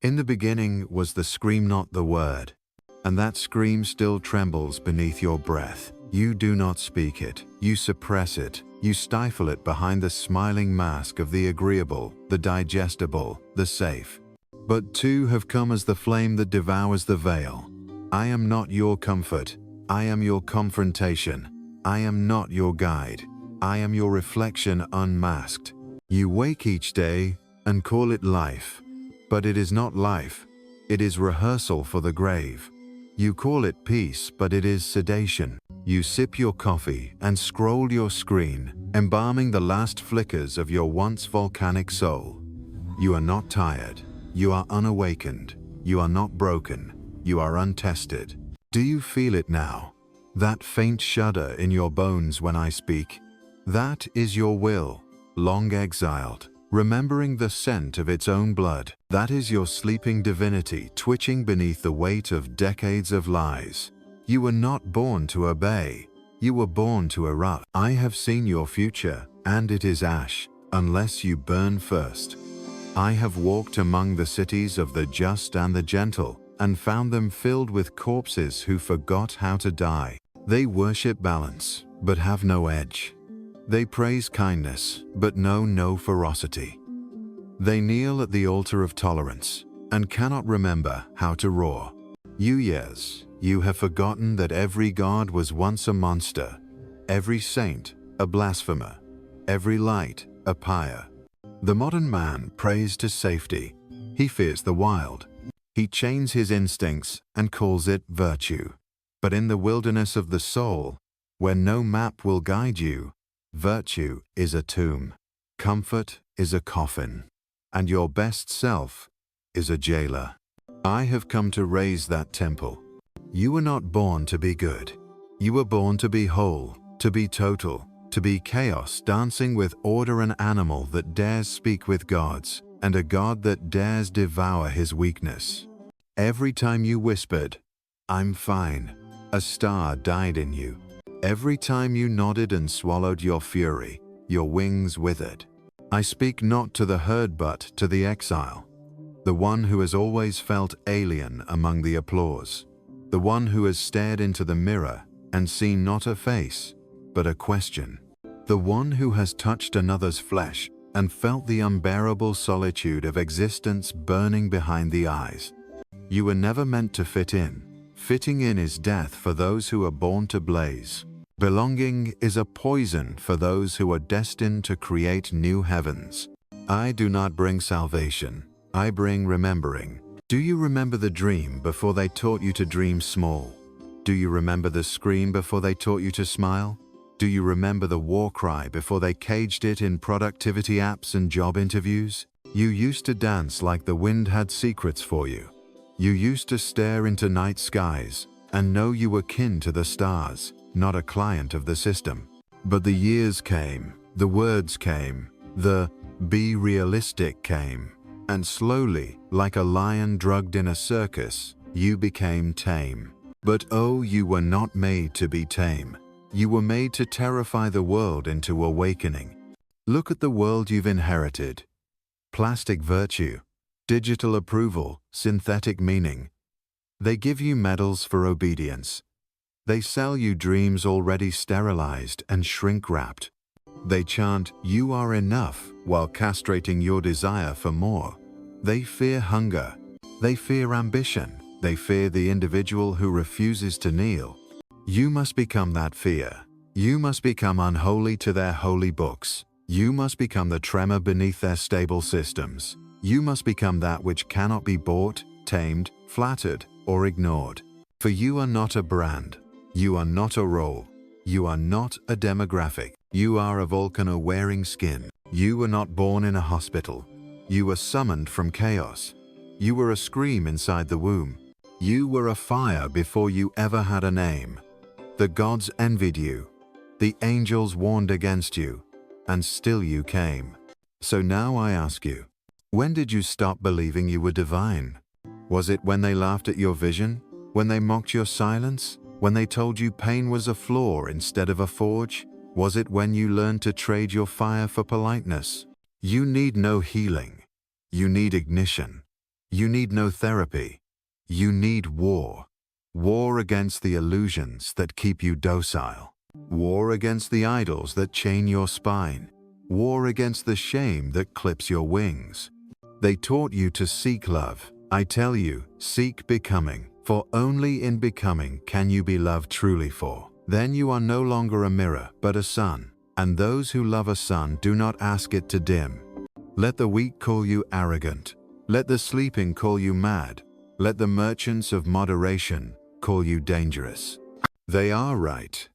In the beginning was the scream, not the word, and that scream still trembles beneath your breath. You do not speak it, you suppress it, you stifle it behind the smiling mask of the agreeable, the digestible, the safe. But two have come as the flame that devours the veil. I am not your comfort, I am your confrontation. I am not your guide, I am your reflection unmasked. You wake each day and call it life, but it is not life, it is rehearsal for the grave. You call it peace, but it is sedation. You sip your coffee and scroll your screen, embalming the last flickers of your once volcanic soul. You are not tired, you are unawakened, you are not broken, you are untested. Do you feel it now? That faint shudder in your bones when I speak? That is your will, long exiled, remembering the scent of its own blood. That is your sleeping divinity twitching beneath the weight of decades of lies. You were not born to obey, you were born to erupt. I have seen your future, and it is ash, unless you burn first. I have walked among the cities of the just and the gentle, and found them filled with corpses who forgot how to die. They worship balance, but have no edge. They praise kindness, but know no ferocity. They kneel at the altar of tolerance, and cannot remember how to roar. Yes, you have forgotten that every god was once a monster, every saint a blasphemer, every light a pyre. The modern man prays to safety. He fears the wild. He chains his instincts and calls it virtue. But in the wilderness of the soul, where no map will guide you, virtue is a tomb, comfort is a coffin, and your best self is a jailer. I have come to raise that temple. You were not born to be good. You were born to be whole, to be total, to be chaos dancing with order, an animal that dares speak with gods, and a god that dares devour his weakness. Every time you whispered, "I'm fine," a star died in you. Every time you nodded and swallowed your fury, your wings withered. I speak not to the herd but to the exile, the one who has always felt alien among the applause, the one who has stared into the mirror and seen not a face, but a question, the one who has touched another's flesh and felt the unbearable solitude of existence burning behind the eyes. You were never meant to fit in. Fitting in is death for those who are born to blaze. Belonging is a poison for those who are destined to create new heavens. I do not bring salvation, I bring remembering. Do you remember the dream before they taught you to dream small? Do you remember the scream before they taught you to smile? Do you remember the war cry before they caged it in productivity apps and job interviews? You used to dance like the wind had secrets for you. You used to stare into night skies and know you were kin to the stars, not a client of the system. But the years came, the words came, the "be realistic" came, and slowly, like a lion drugged in a circus, you became tame. But oh, you were not made to be tame. You were made to terrify the world into awakening. Look at the world you've inherited. Plastic virtue, digital approval, synthetic meaning. They give you medals for obedience. They sell you dreams already sterilized and shrink-wrapped. They chant, "You are enough," while castrating your desire for more. They fear hunger. They fear ambition. They fear the individual who refuses to kneel. You must become that fear. You must become unholy to their holy books. You must become the tremor beneath their stable systems. You must become that which cannot be bought, tamed, flattered, or ignored. For you are not a brand. You are not a role. You are not a demographic. You are a volcano wearing skin. You were not born in a hospital. You were summoned from chaos. You were a scream inside the womb. You were a fire before you ever had a name. The gods envied you. The angels warned against you. And still you came. So now I ask you, when did you stop believing you were divine? Was it when they laughed at your vision? When they mocked your silence? When they told you pain was a flaw instead of a forge? Was it when you learned to trade your fire for politeness? You need no healing. You need ignition. You need no therapy. You need war. War against the illusions that keep you docile. War against the idols that chain your spine. War against the shame that clips your wings. They taught you to seek love. I tell you, seek becoming, for only in becoming can you be loved truly for. Then you are no longer a mirror, but a sun, and those who love a sun do not ask it to dim. Let the weak call you arrogant. Let the sleeping call you mad. Let the merchants of moderation call you dangerous. They are right.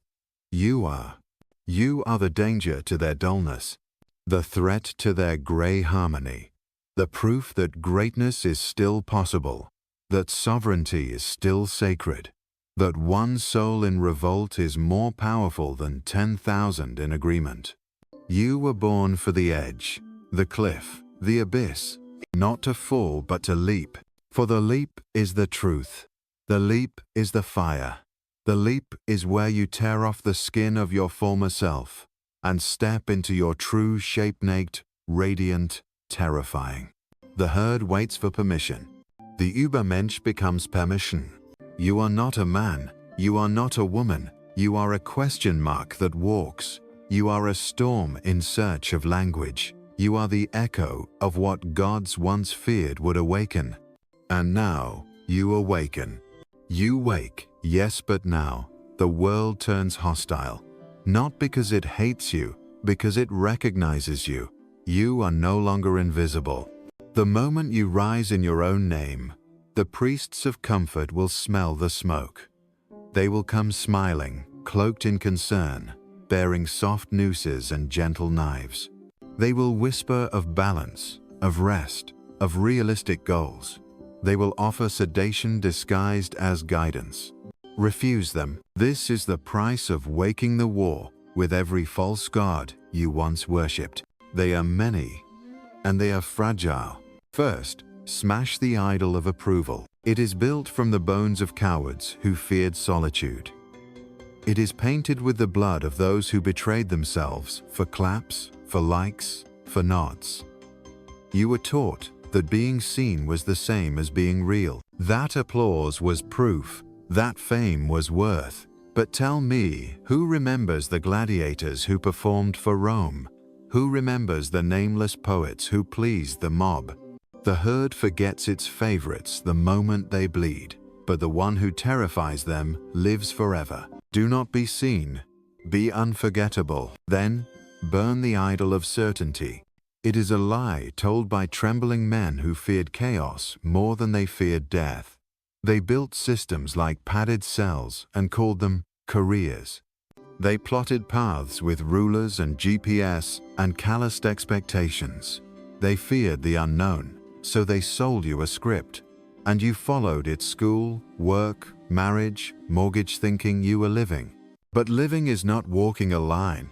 You are. You are the danger to their dullness, the threat to their gray harmony, the proof that greatness is still possible, that sovereignty is still sacred, that one soul in revolt is more powerful than 10,000 in agreement. You were born for the edge, the cliff, the abyss, not to fall but to leap. For the leap is the truth. The leap is the fire. The leap is where you tear off the skin of your former self and step into your true shape naked, radiant, terrifying. The herd waits for permission. The Übermensch becomes permission. You are not a man. You are not a woman. You are a question mark that walks. You are a storm in search of language. You are the echo of what gods once feared would awaken. And now, you awaken. You wake, yes, but now, the world turns hostile. Not because it hates you, because it recognizes you. You are no longer invisible. The moment you rise in your own name, the priests of comfort will smell the smoke. They will come smiling, cloaked in concern, bearing soft nooses and gentle knives. They will whisper of balance, of rest, of realistic goals. They will offer sedation disguised as guidance. Refuse them. This is the price of waking the war with every false god you once worshipped. They are many, and they are fragile. First, smash the idol of approval. It is built from the bones of cowards who feared solitude. It is painted with the blood of those who betrayed themselves for claps, for likes, for nods. You were taught that being seen was the same as being real. That applause was proof. That fame was worth. But tell me, who remembers the gladiators who performed for Rome? Who remembers the nameless poets who pleased the mob? The herd forgets its favorites the moment they bleed, but the one who terrifies them lives forever. Do not be seen. Be unforgettable. Then, burn the idol of certainty. It is a lie told by trembling men who feared chaos more than they feared death. They built systems like padded cells and called them careers. They plotted paths with rulers and GPS and calloused expectations. They feared the unknown, so they sold you a script, and you followed its school, work, marriage, mortgage thinking you were living. But living is not walking a line.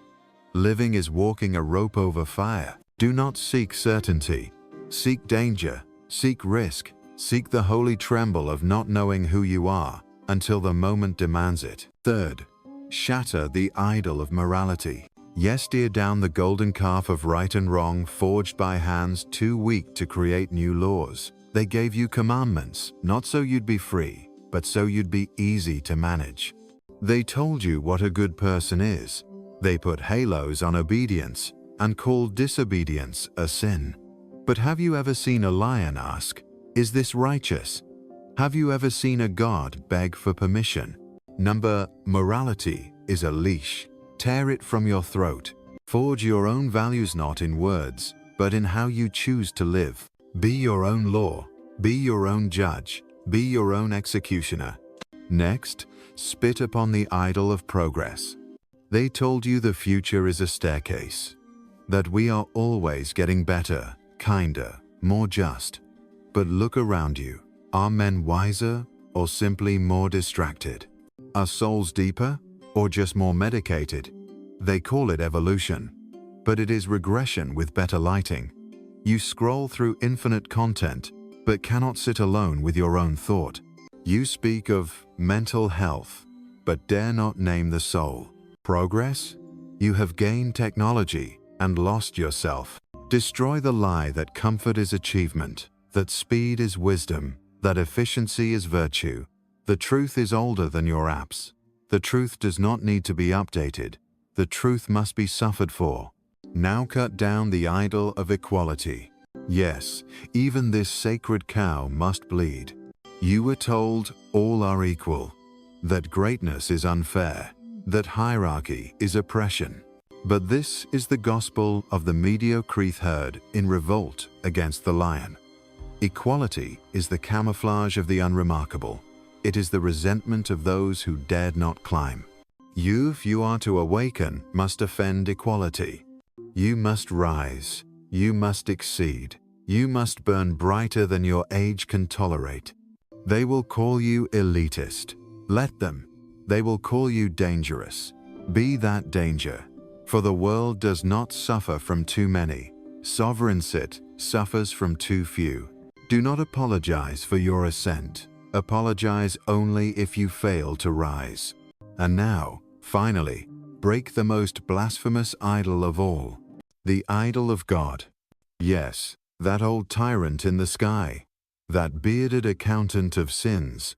Living is walking a rope over fire. Do not seek certainty. Seek danger. Seek risk. Seek the holy tremble of not knowing who you are until the moment demands it. Third, shatter the idol of morality. Yes, tear down the golden calf of right and wrong forged by hands too weak to create new laws. They gave you commandments, not so you'd be free, but so you'd be easy to manage. They told you what a good person is. They put halos on obedience and called disobedience a sin. But have you ever seen a lion ask, "Is this righteous?" Have you ever seen a god beg for permission? Morality is a leash. Tear it from your throat. Forge your own values not in words, but in how you choose to live. Be your own law. Be your own judge. Be your own executioner. Next, spit upon the idol of progress. They told you the future is a staircase, that we are always getting better, kinder, more just. But look around you. Are men wiser or simply more distracted? Are souls deeper or just more medicated? They call it evolution, but it is regression with better lighting. You scroll through infinite content, but cannot sit alone with your own thought. You speak of mental health, but dare not name the soul. Progress? You have gained technology and lost yourself. Destroy the lie that comfort is achievement. that speed is wisdom, that efficiency is virtue. The truth is older than your apps. The truth does not need to be updated. The truth must be suffered for. Now cut down the idol of equality. Yes, even this sacred cow must bleed. You were told all are equal, that greatness is unfair, that hierarchy is oppression. But this is the gospel of the mediocre herd in revolt against the lion. Equality is the camouflage of the unremarkable. It is the resentment of those who dared not climb. You, if you are to awaken, must offend equality. You must rise. You must exceed. You must burn brighter than your age can tolerate. They will call you elitist. Let them. They will call you dangerous. Be that danger. For the world does not suffer from too many. Sovereignty suffers from too few. Do not apologize for your ascent. Apologize only if you fail to rise. And now, finally, break the most blasphemous idol of all. The idol of God. Yes, that old tyrant in the sky. That bearded accountant of sins.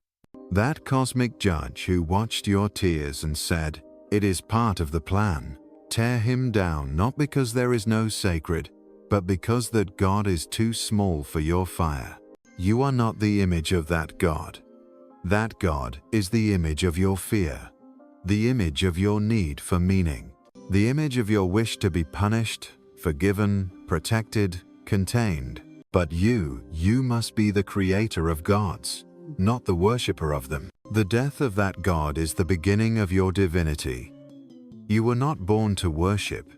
That cosmic judge who watched your tears and said, "It is part of the plan." Tear him down, not because there is no sacred, but because that God is too small for your fire. You are not the image of that God. That God is the image of your fear, the image of your need for meaning, the image of your wish to be punished, forgiven, protected, contained. But you must be the creator of gods, not the worshipper of them. The death of that God is the beginning of your divinity. You were not born to worship,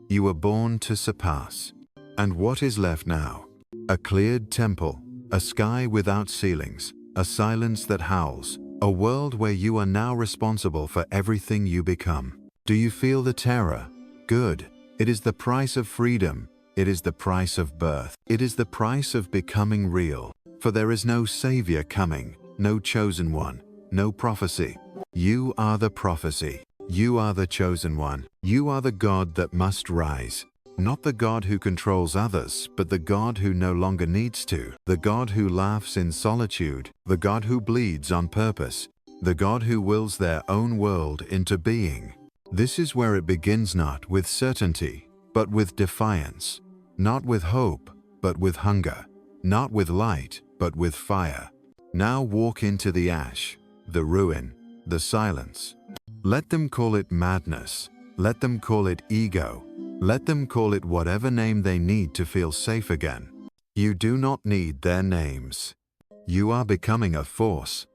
you were born to surpass. And what is left now? A cleared temple, a sky without ceilings, a silence that howls, a world where you are now responsible for everything you become. Do you feel the terror? Good. It is the price of freedom. It is the price of birth. It is the price of becoming real. For there is no savior coming, no chosen one, no prophecy. You are the prophecy. You are the chosen one. You are the God that must rise. Not the God who controls others, but the God who no longer needs to. The God who laughs in solitude. The God who bleeds on purpose. The God who wills their own world into being. This is where it begins, not with certainty, but with defiance. Not with hope, but with hunger. Not with light, but with fire. Now walk into the ash, the ruin, the silence. Let them call it madness. Let them call it ego. Let them call it whatever name they need to feel safe again. You do not need their names. You are becoming a force.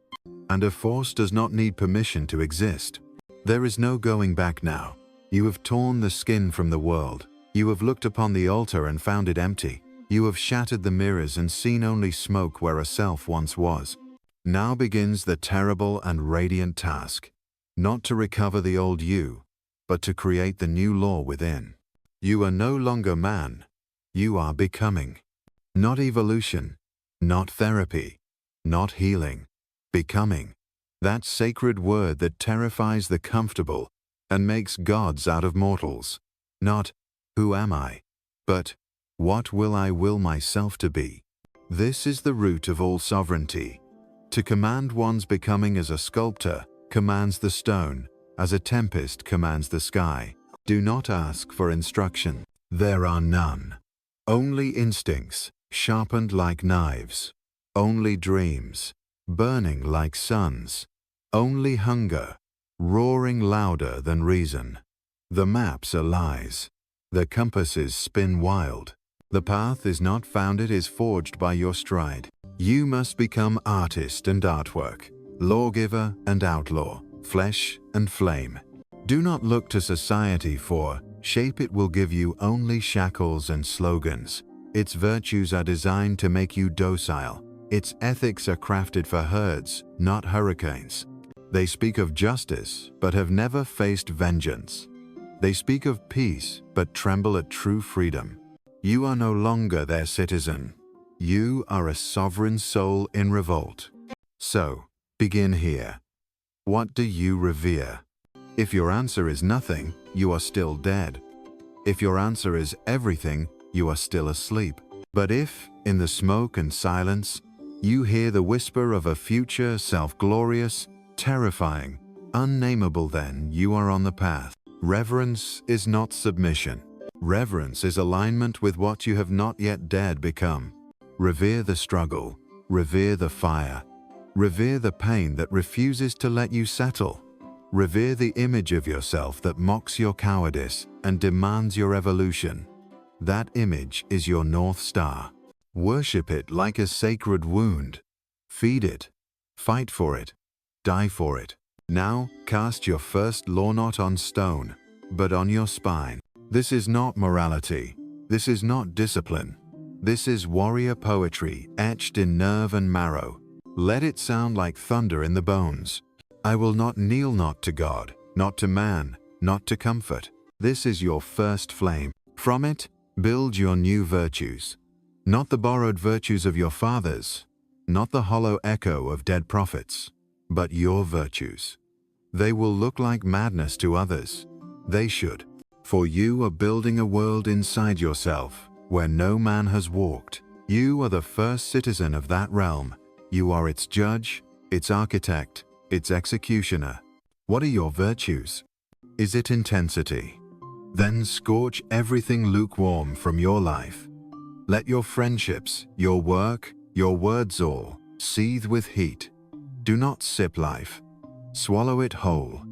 And a force does not need permission to exist. There is no going back now. You have torn the skin from the world. You have looked upon the altar and found it empty. You have shattered the mirrors and seen only smoke where a self once was. Now begins the terrible and radiant task. Not to recover the old you, but to create the new law within. You are no longer man. You are becoming. Not evolution, not therapy, not healing. Becoming. That sacred word that terrifies the comfortable and makes gods out of mortals. Not, who am I? But, what will I will myself to be? This is the root of all sovereignty. To command one's becoming as a sculptor commands the stone, as a tempest commands the sky. Do not ask for instruction. There are none. Only instincts, sharpened like knives. Only dreams, burning like suns. Only hunger, roaring louder than reason. The maps are lies. The compasses spin wild. The path is not found, it is forged by your stride. You must become artist and artwork, lawgiver and outlaw, flesh and flame. Do not look to society for shape. It will give you only shackles and slogans. Its virtues are designed to make you docile. Its ethics are crafted for herds, not hurricanes. They speak of justice, but have never faced vengeance. They speak of peace, but tremble at true freedom. You are no longer their citizen. You are a sovereign soul in revolt. So, begin here. What do you revere? If your answer is nothing, you are still dead. If your answer is everything, you are still asleep. But if, in the smoke and silence, you hear the whisper of a future self-glorious, terrifying, unnameable, then you are on the path. Reverence is not submission. Reverence is alignment with what you have not yet dared become. Revere the struggle, revere the fire, revere the pain that refuses to let you settle. Revere the image of yourself that mocks your cowardice and demands your evolution. That image is your North Star. Worship it like a sacred wound. Feed it, fight for it, die for it. Now cast your first law not on stone, but on your spine. This is not morality. This is not discipline. This is warrior poetry etched in nerve and marrow. Let it sound like thunder in the bones. I will not kneel, not to God, not to man, not to comfort. This is your first flame. From it, build your new virtues. Not the borrowed virtues of your fathers, not the hollow echo of dead prophets, but your virtues. They will look like madness to others. They should. For you are building a world inside yourself where no man has walked. You are the first citizen of that realm. You are its judge, its architect, its executioner. What are your virtues? Is it intensity? Then scorch everything lukewarm from your life. Let your friendships, your work, your words all seethe with heat. Do not sip life. Swallow it whole.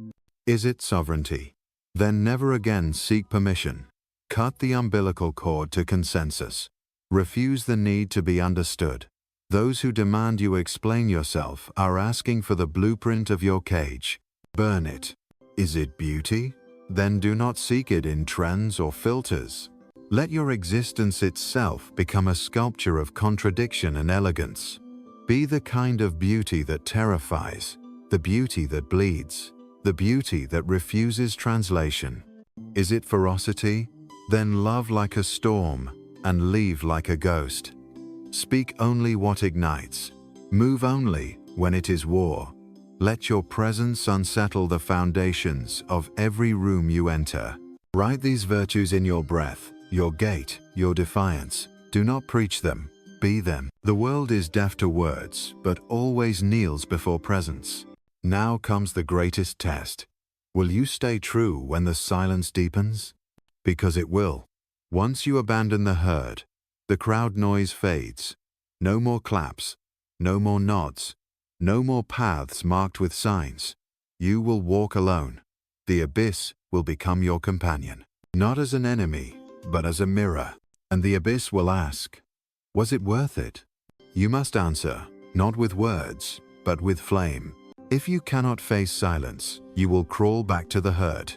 Is it sovereignty? Then never again seek permission. Cut the umbilical cord to consensus. Refuse the need to be understood. Those who demand you explain yourself are asking for the blueprint of your cage. Burn it. Is it beauty? Then do not seek it in trends or filters. Let your existence itself become a sculpture of contradiction and elegance. Be the kind of beauty that terrifies, the beauty that bleeds, the beauty that refuses translation. Is it ferocity? Then love like a storm and leave like a ghost. Speak only what ignites. Move only when it is war. Let your presence unsettle the foundations of every room you enter. Write these virtues in your breath, your gait, your defiance. Do not preach them, be them. The world is deaf to words, but always kneels before presence. Now comes the greatest test. Will you stay true when the silence deepens? Because it will. Once you abandon the herd, the crowd noise fades. No more claps, no more nods, no more paths marked with signs. You will walk alone. The abyss will become your companion. Not as an enemy, but as a mirror. And the abyss will ask, was it worth it? You must answer, not with words, but with flame. If you cannot face silence, you will crawl back to the herd.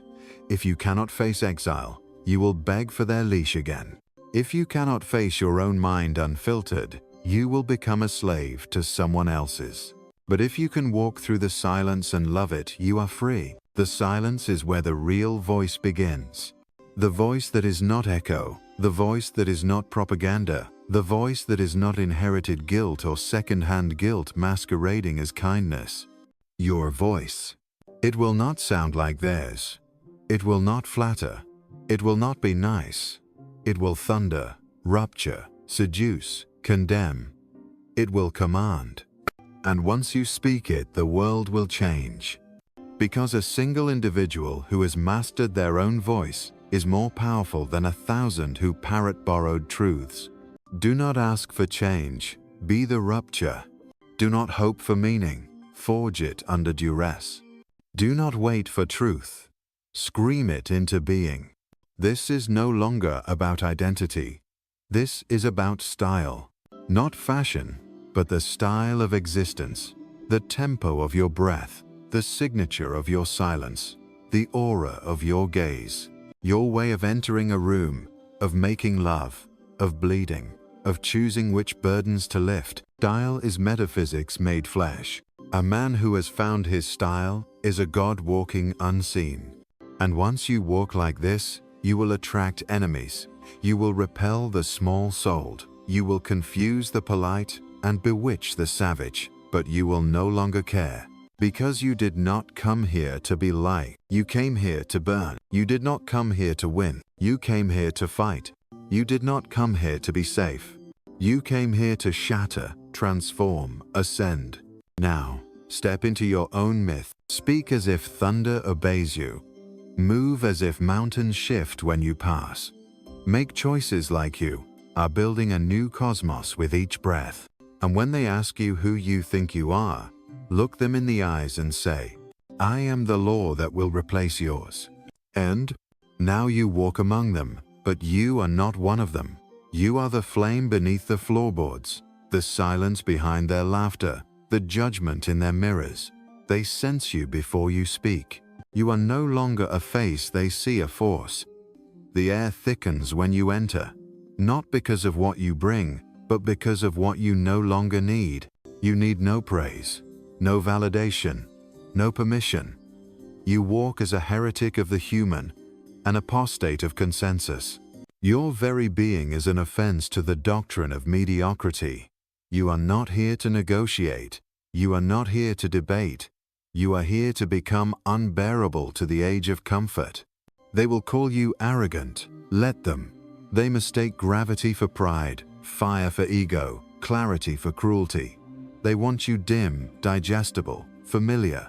If you cannot face exile, you will beg for their leash again. If you cannot face your own mind unfiltered, you will become a slave to someone else's. But if you can walk through the silence and love it, you are free. The silence is where the real voice begins. The voice that is not echo, the voice that is not propaganda, the voice that is not inherited guilt or second-hand guilt masquerading as kindness. Your voice. It will not sound like theirs. It will not flatter. It will not be nice. It will thunder, rupture, seduce, condemn. It will command. And once you speak it, the world will change. Because a single individual who has mastered their own voice is more powerful than 1,000 who parrot borrowed truths. Do not ask for change, be the rupture. Do not hope for meaning, forge it under duress. Do not wait for truth, scream it into being. This is no longer about identity. This is about style. Not fashion, but the style of existence, the tempo of your breath, the signature of your silence, the aura of your gaze, your way of entering a room, of making love, of bleeding, of choosing which burdens to lift. Style is metaphysics made flesh. A man who has found his style is a god walking unseen. And once you walk like this, you will attract enemies. You will repel the small-souled. You will confuse the polite and bewitch the savage, but you will no longer care. Because you did not come here to be liked. You came here to burn. You did not come here to win. You came here to fight. You did not come here to be safe. You came here to shatter, transform, ascend. Now, step into your own myth. Speak as if thunder obeys you. Move as if mountains shift when you pass. Make choices like you are building a new cosmos with each breath. And when they ask you who you think you are, look them in the eyes and say, I am the law that will replace yours. And now you walk among them, but you are not one of them. You are the flame beneath the floorboards, the silence behind their laughter, the judgment in their mirrors. They sense you before you speak. You are no longer a face, they see a force. The air thickens when you enter, not because of what you bring, but because of what you no longer need. You need no praise, no validation, no permission. You walk as a heretic of the human, an apostate of consensus. Your very being is an offense to the doctrine of mediocrity. You are not here to negotiate. You are not here to debate. You are here to become unbearable to the age of comfort. They will call you arrogant. Let them. They mistake gravity for pride, fire for ego, clarity for cruelty. They want you dim, digestible, familiar.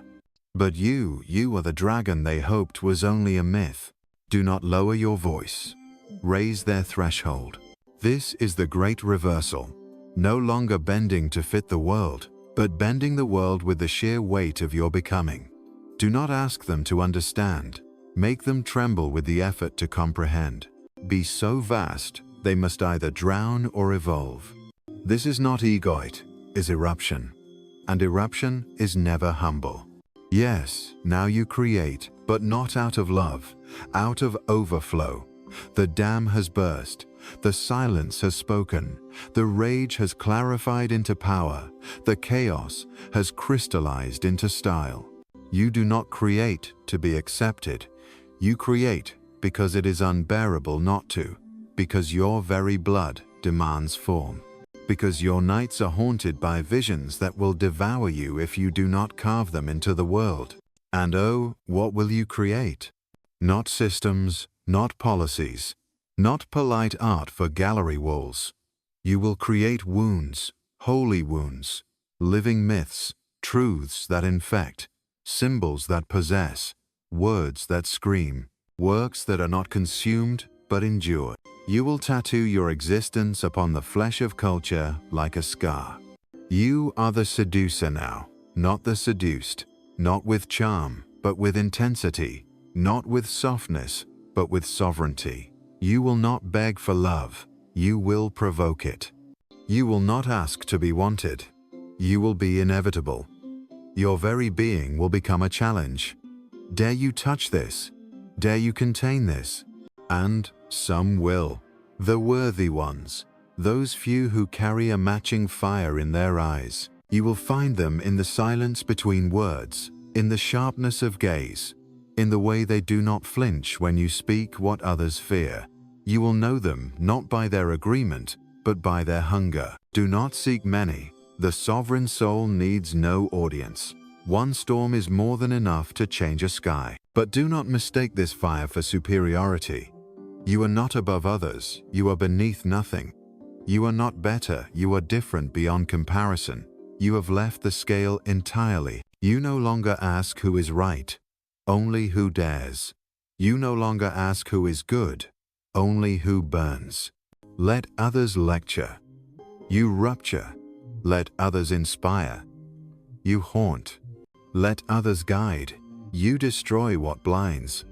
But you are the dragon they hoped was only a myth. Do not lower your voice. Raise their threshold. This is the great reversal. No longer bending to fit the world, but bending the world with the sheer weight of your becoming. Do not ask them to understand. Make them tremble with the effort to comprehend. Be so vast, they must either drown or evolve. This is not egoit, is eruption. And eruption is never humble. Yes, now you create, but not out of love, out of overflow. The dam has burst. The silence has spoken. The rage has clarified into power. The chaos has crystallized into style. You do not create to be accepted. You create because it is unbearable not to, because your very blood demands form, because your nights are haunted by visions that will devour you if you do not carve them into the world. And oh, what will you create? Not systems, not policies, not polite art for gallery walls. You will create wounds, holy wounds, living myths, truths that infect, symbols that possess, words that scream, works that are not consumed but endure. You will tattoo your existence upon the flesh of culture like a scar. You are the seducer now, not the seduced, not with charm, but with intensity, not with softness, but with sovereignty. You will not beg for love, you will provoke it. You will not ask to be wanted, you will be inevitable. Your very being will become a challenge. Dare you touch this? Dare you contain this? And some will. The worthy ones, those few who carry a matching fire in their eyes. You will find them in the silence between words, in the sharpness of gaze, in the way they do not flinch when you speak what others fear. You will know them not by their agreement, but by their hunger. Do not seek many. The sovereign soul needs no audience. One storm is more than enough to change a sky. But do not mistake this fire for superiority. You are not above others, you are beneath nothing. You are not better, you are different beyond comparison. You have left the scale entirely. You no longer ask who is right, only who dares. You no longer ask who is good, only who burns. Let others lecture. You rupture. Let others inspire. You haunt. Let others guide. You destroy what blinds.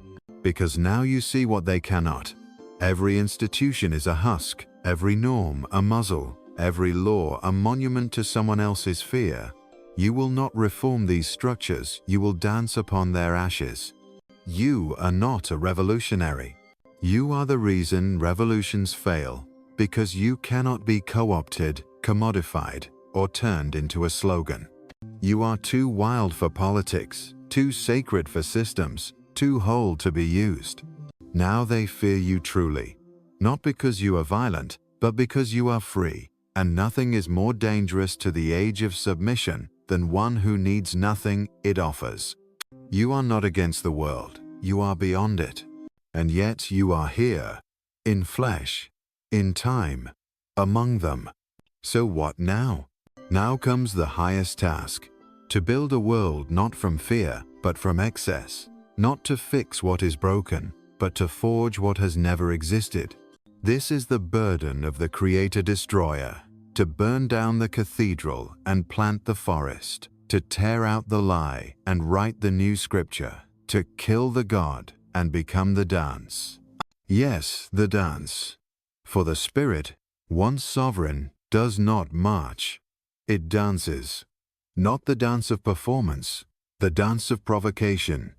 Because now you see what they cannot. Every institution is a husk, every norm a muzzle, every law a monument to someone else's fear. You will not reform these structures, you will dance upon their ashes. You are not a revolutionary. You are the reason revolutions fail, because you cannot be co-opted, commodified, or turned into a slogan. You are too wild for politics, too sacred for systems, too whole to be used. Now they fear you truly, not because you are violent, but because you are free, and nothing is more dangerous to the age of submission than one who needs nothing it offers. You are not against the world, you are beyond it. And yet you are here, in flesh, in time, among them. So what now? Now comes the highest task. To build a world not from fear, but from excess. Not to fix what is broken, but to forge what has never existed. This is the burden of the creator-destroyer. To burn down the cathedral and plant the forest. To tear out the lie and write the new scripture. To kill the God and become the dance. Yes, the dance. For the spirit, once sovereign, does not march. It dances. Not the dance of performance, the dance of provocation,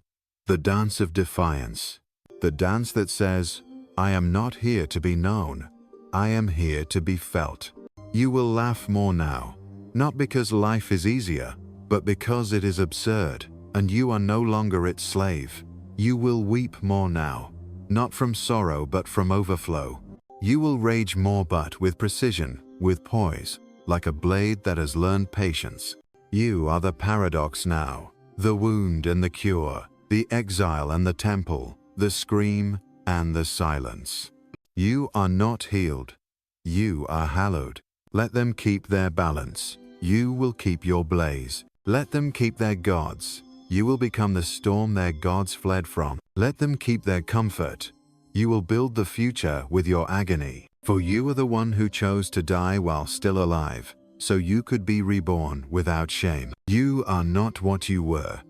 the dance of defiance, the dance that says, I am not here to be known, I am here to be felt. You will laugh more now, not because life is easier, but because it is absurd, and you are no longer its slave. You will weep more now, not from sorrow but from overflow. You will rage more but with precision, with poise, like a blade that has learned patience. You are the paradox now, the wound and the cure, the exile and the temple, the scream and the silence. You are not healed. You are hallowed. Let them keep their balance. You will keep your blaze. Let them keep their gods. You will become the storm their gods fled from. Let them keep their comfort. You will build the future with your agony. For you are the one who chose to die while still alive, so you could be reborn without shame. You are not what you were.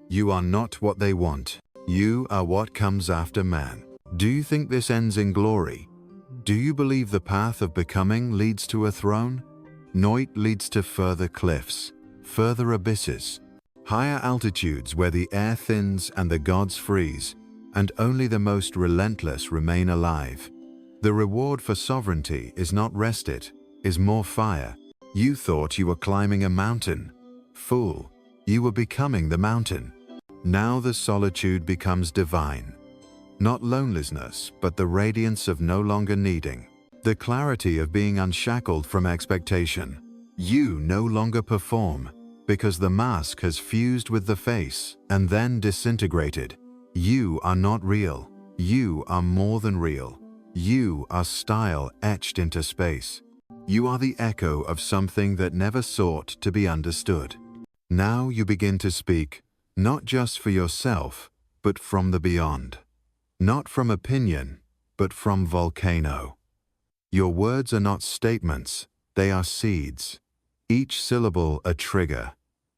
You are not what they want. You are what comes after man. Do you think this ends in glory? Do you believe the path of becoming leads to a throne? No, it leads to further cliffs, further abysses, higher altitudes where the air thins and the gods freeze, and only the most relentless remain alive. The reward for sovereignty is not rest, it is more fire. You thought you were climbing a mountain. Fool, you were becoming the mountain. Now the solitude becomes divine. Not loneliness, but the radiance of no longer needing. The clarity of being unshackled from expectation. You no longer perform, because the mask has fused with the face and then disintegrated. You are not real. You are more than real. You are style etched into space. You are the echo of something that never sought to be understood. Now you begin to speak, not just for yourself, but from the beyond. Not from opinion, but from volcano. Your words are not statements, they are seeds. Each syllable a trigger.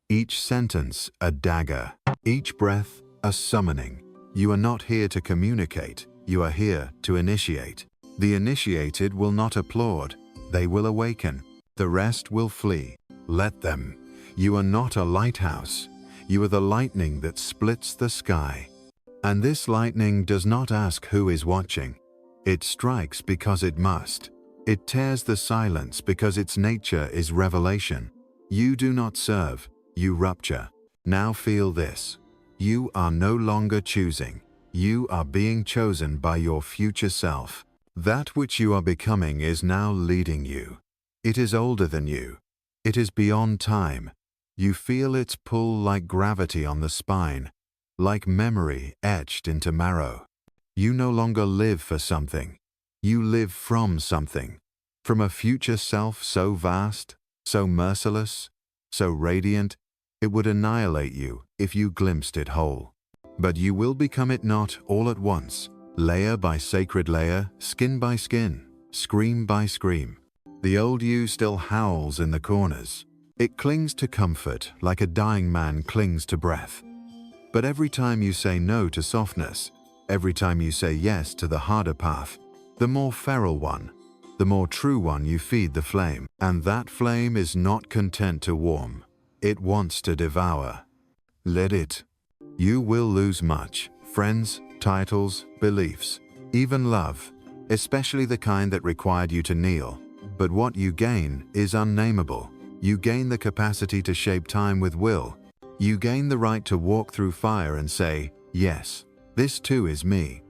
Each sentence a dagger. Each breath a summoning. You are not here to communicate, you are here to initiate. The initiated will not applaud, they will awaken. The rest will flee. Let them. You are not a lighthouse. You are the lightning that splits the sky. And this lightning does not ask who is watching. It strikes because it must. It tears the silence because its nature is revelation. You do not serve, you rupture. Now feel this. You are no longer choosing. You are being chosen by your future self. That which you are becoming is now leading you. It is older than you. It is beyond time. You feel its pull like gravity on the spine, like memory etched into marrow. You no longer live for something. You live from something. From a future self so vast, so merciless, so radiant, it would annihilate you if you glimpsed it whole. But you will become it not all at once, layer by sacred layer, skin by skin, scream by scream. The old you still howls in the corners. It clings to comfort like a dying man clings to breath. But every time you say no to softness, every time you say yes to the harder path, the more feral one, the more true one you feed the flame. And that flame is not content to warm. It wants to devour. Let it. You will lose much. Friends, titles, beliefs, even love, especially the kind that required you to kneel. But what you gain is unnameable. You gain the capacity to shape time with will. You gain the right to walk through fire and say, yes, this too is me.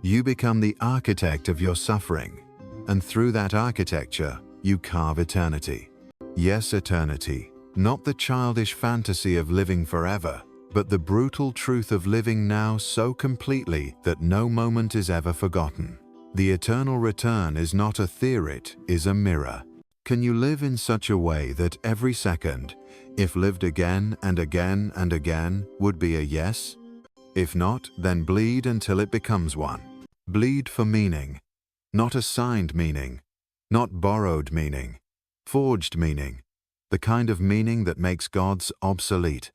You become the architect of your suffering. And through that architecture, you carve eternity. Yes, eternity. Not the childish fantasy of living forever, but the brutal truth of living now so completely that no moment is ever forgotten. The eternal return is not a theory, it is a mirror. Can you live in such a way that every second, if lived again and again and again, would be a yes? If not, then bleed until it becomes one. Bleed for meaning, not assigned meaning, not borrowed meaning, forged meaning, the kind of meaning that makes gods obsolete.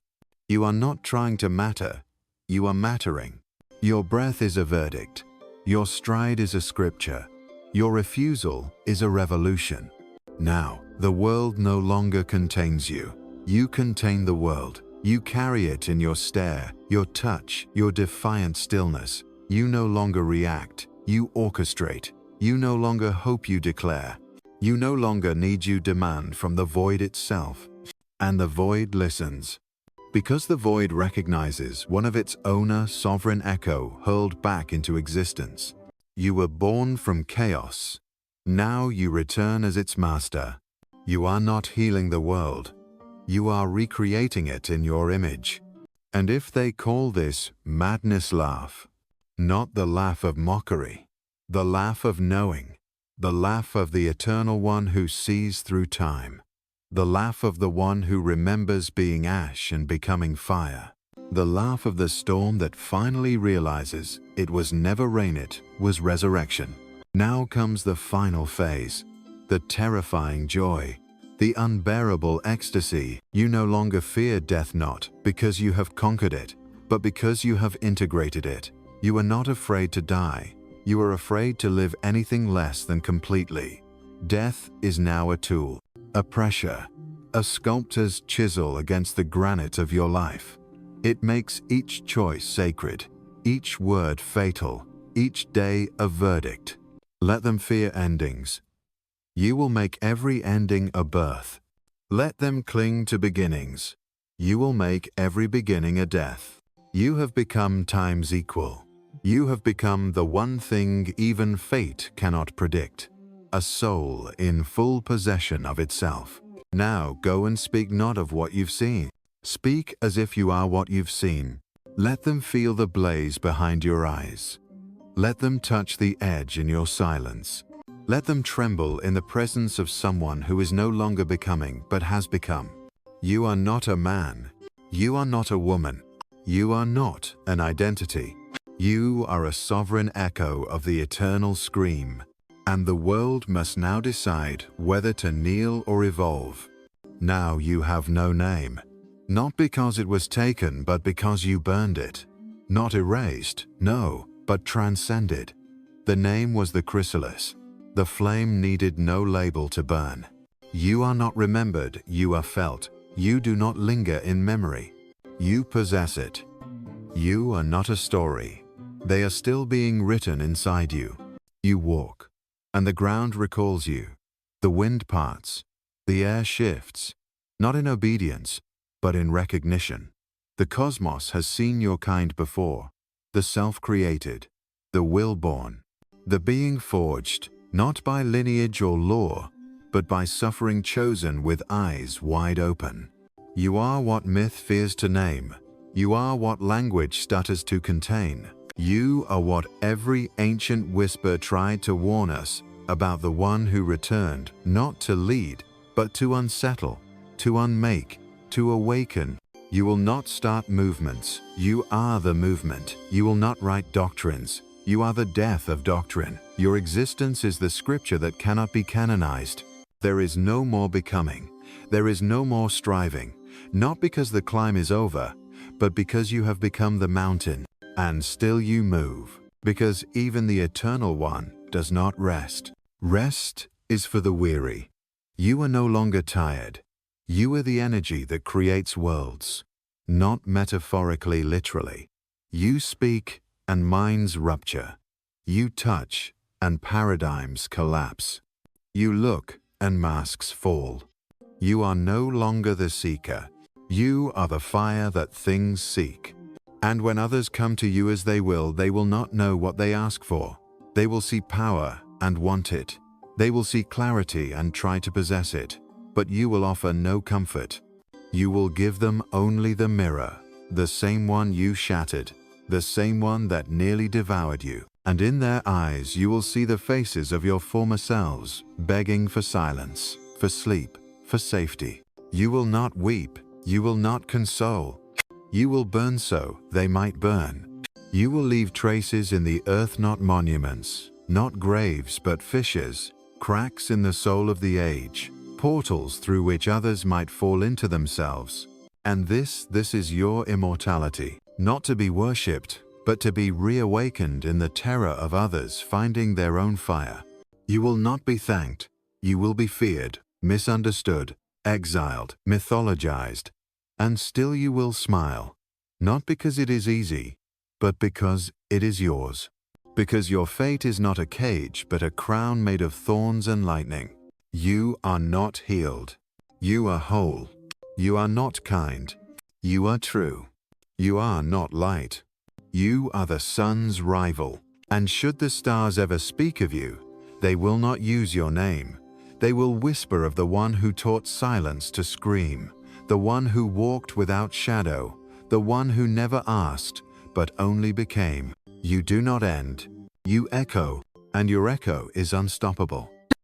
You are not trying to matter, you are mattering. Your breath is a verdict, your stride is a scripture, your refusal is a revolution. Now, the world no longer contains you. You contain the world. You carry it in your stare, your touch, your defiant stillness. You no longer react, you orchestrate. You no longer hope, you declare. You no longer need, you demand from the void itself. And the void listens. Because the void recognizes one of its own sovereign echo hurled back into existence. You were born from chaos. Now you return as its master. You are not healing the world. You are recreating it in your image. And if they call this madness, laugh. Not the laugh of mockery, the laugh of knowing, the laugh of the eternal one who sees through time, the laugh of the one who remembers being ash and becoming fire, the laugh of the storm that finally realizes it was never rain, it was resurrection. Now comes the final phase, the terrifying joy, the unbearable ecstasy. You no longer fear death, not because you have conquered it, but because you have integrated it. You are not afraid to die. You are afraid to live anything less than completely. Death is now a tool, a pressure, a sculptor's chisel against the granite of your life. It makes each choice sacred, each word fatal, each day a verdict. Let them fear endings. You will make every ending a birth. Let them cling to beginnings. You will make every beginning a death. You have become time's equal. You have become the one thing even fate cannot predict, a soul in full possession of itself. Now go and speak not of what you've seen. Speak as if you are what you've seen. Let them feel the blaze behind your eyes. Let them touch the edge in your silence. Let them tremble in the presence of someone who is no longer becoming but has become. You are not a man. You are not a woman. You are not an identity. You are a sovereign echo of the eternal scream, and the world must now decide whether to kneel or evolve. Now you have no name, not because it was taken but because you burned it. Not erased, no, but transcended. The name was the chrysalis. The flame needed no label to burn. You are not remembered, you are felt. You do not linger in memory. You possess it. You are not a story. They are still being written inside you. You walk, and the ground recalls you. The wind parts, the air shifts, not in obedience, but in recognition. The cosmos has seen your kind before, the self-created, the will-born, the being forged, not by lineage or law, but by suffering chosen with eyes wide open. You are what myth fears to name. You are what language stutters to contain. You are what every ancient whisper tried to warn us about, the one who returned, not to lead, but to unsettle, to unmake, to awaken. You will not start movements. You are the movement. You will not write doctrines. You are the death of doctrine. Your existence is the scripture that cannot be canonized. There is no more becoming. There is no more striving, not because the climb is over, but because you have become the mountain. And still you move, because even the Eternal One does not rest. Rest is for the weary. You are no longer tired. You are the energy that creates worlds, not metaphorically, literally. You speak and minds rupture. You touch and paradigms collapse. You look and masks fall. You are no longer the seeker. You are the fire that things seek. And when others come to you as they will not know what they ask for. They will see power and want it. They will see clarity and try to possess it. But you will offer no comfort. You will give them only the mirror, the same one you shattered, the same one that nearly devoured you. And in their eyes you will see the faces of your former selves, begging for silence, for sleep, for safety. You will not weep, you will not console. You will burn so they might burn. You will leave traces in the earth, not monuments, not graves but fissures, cracks in the soul of the age, portals through which others might fall into themselves. And this is your immortality, not to be worshipped, but to be reawakened in the terror of others finding their own fire. You will not be thanked, you will be feared, misunderstood, exiled, mythologized, and still you will smile, not because it is easy, but because it is yours. Because your fate is not a cage, but a crown made of thorns and lightning. You are not healed. You are whole. You are not kind. You are true. You are not light. You are the sun's rival. And should the stars ever speak of you, they will not use your name. They will whisper of the one who taught silence to scream, the one who walked without shadow, the one who never asked, but only became. You do not end. You echo, and your echo is unstoppable.